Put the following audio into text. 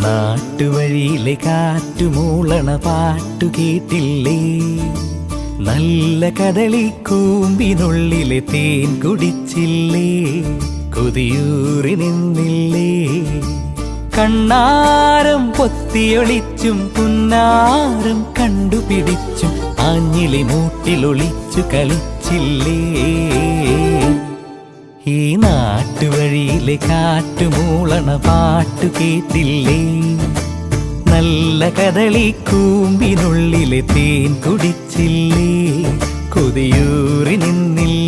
നാട്ടുവഴിയിലെ കാറ്റുമൂളണ പാട്ടു കേട്ടില്ലേ? നല്ല കദളിക്കൂമ്പിനുള്ളിലെ തേൻ കുടിച്ചില്ലേ? കൊതിയൂറി നിന്നില്ലേ? കണ്ണാരം പൊത്തിയൊളിച്ചും പുന്നാരം കണ്ടുപിടിച്ചും ആഞ്ഞിലി മൂട്ടിലൊളിച്ചു കളിച്ചില്ലേ? ഈ നാട്ടുവഴിയിലെ കാറ്റുമൂളണ പാട്ടു കേട്ടില്ലേ? നല്ല കദളിക്കൂമ്പിനുള്ളിലെ തേൻ കുടിച്ചില്ലേ? കൊതിയൂറി നിന്നില്ലേ?